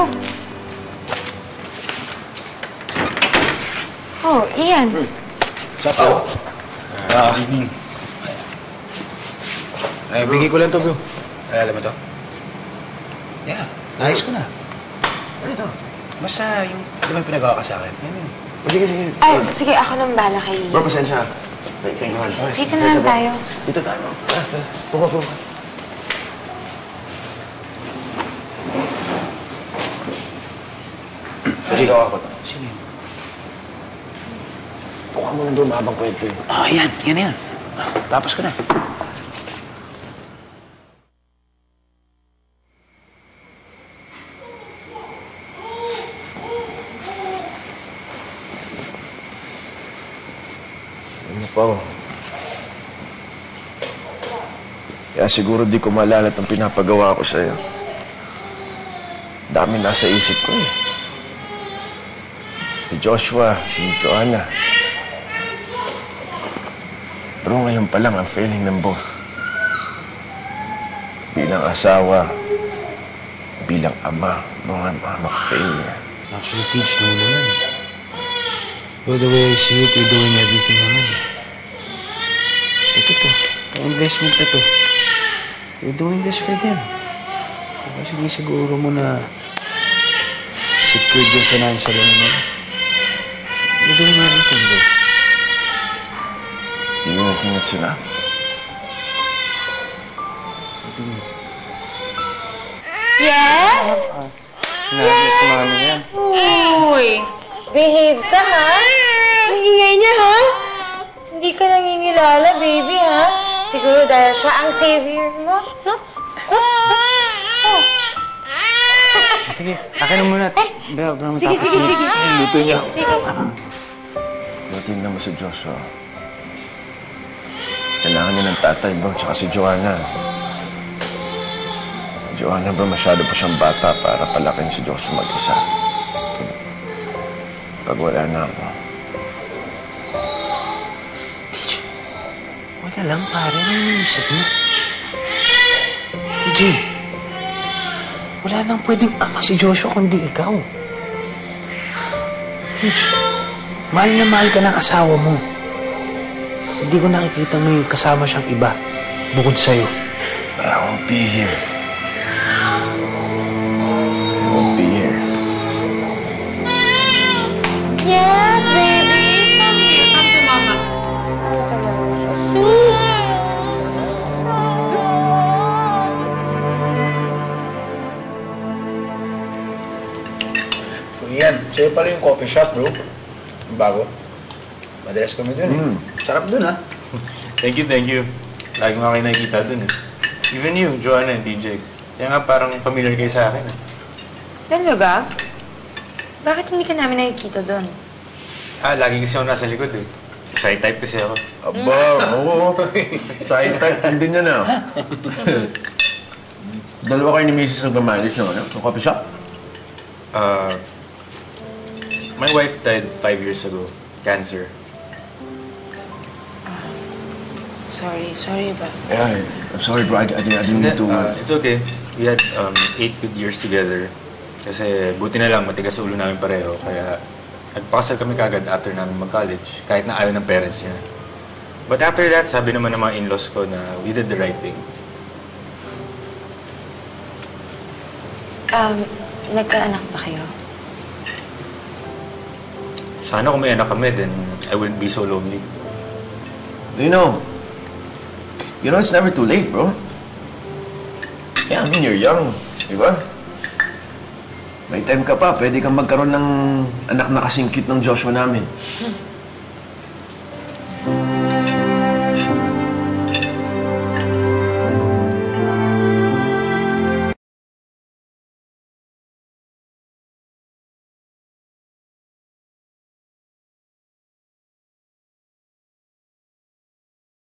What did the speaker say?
Oh. Oh, Ian. What's up, bro? Ay, bigay ko lang to, bro. Ay, alam mo to? Yeah, naayos ko na. Ano ito? Basta yung, di ba yung pinagawa ka sa akin? Yan. Sige, sige. Ay, sige, ako nang bala kay Ian. Bro, pasensya. Sige. Dito na lang tayo. Dito tayo. Puka. Pinagawa ko to. Sige. Puka mo lang doon, mahabang kwento eh. Ah, yan. Tapos ko na. Ano pa oh? Kaya siguro di ko maalala itong pinapagawa ko sa'yo. Dami nasa isip ko eh. Si Joshua, si Joanna. Pero ngayon pa lang ang feeling ng both. Bilang asawa, bilang ama, mga failure. Actually, Paige, no naman eh. But the way I see it, you're doing everything naman eh. Ito to. Investment na to. You're doing this for them. Kasi di siguro mo na secured yung financial ano nila. You're doing everything, bro. You really think it's enough? Yes? Sinabi sa mami yan. Uy! Behave ka, ha? Ang ingay niya, ha? Hindi ka nangingilala, baby, ha? Siguro dahil siya ang savior mo, no? Oh. Sige, akin na muna. Sige. Luto niya. Sige. Tingnan mo si Joshua. Kailangan niya ng tatay, bro, tsaka si Joanna. Joanna, bro, masyado pa siyang bata para palakin si Joshua mag-isa. Pag wala na ako. TJ, wala lang, pare. Ano yung isip mo? TJ, wala nang pwedeng ama si Joshua kundi ikaw. TJ, mahal na mahal ka ng asawa mo. Hindi ko nakikita may kasama siyang iba bukod sa'yo. But I won't be here. I won't be here. Yes, baby! Come here. Come to mama. Ito naman siya. Sus! So, Ian, sa'yo pala yung coffee shop, bro. Yung bago. Madalas kami dun eh. Sarap dun, ha? Thank you. Lagi mo kayo nakikita dun eh. Even you, Joanna and DJ. Kaya nga parang familiar kayo sa akin eh. Talaga? Bakit hindi ka namin nakikita doon? Lagi kasi ako nasa likod eh. Shy type kasi ako. Aba, oo. Type din niya na. Dalawa kayo ni Mrs. nagmamanage ng ano? Ng coffee shop? My wife died 5 years ago. Cancer. Sorry ba? Yeah, I'm sorry, bro. I didn't mean to... It's okay. We had 8 good years together. Kasi buti na lang, matigas sa ulo namin pareho. Kaya nagpakasal kami kagad after namin mag-college. Kahit na ayaw ng parents niya. But after that, sabi naman ng mga in-laws ko na we did the right thing. Nagkaanak ba kayo? Sana kung may anak kami, then I wouldn't be so lonely. You know, it's never too late, bro. Yeah, I mean, you're young, di ba? May time ka pa, pwede kang magkaroon ng anak na kasing cute ng Joshua namin.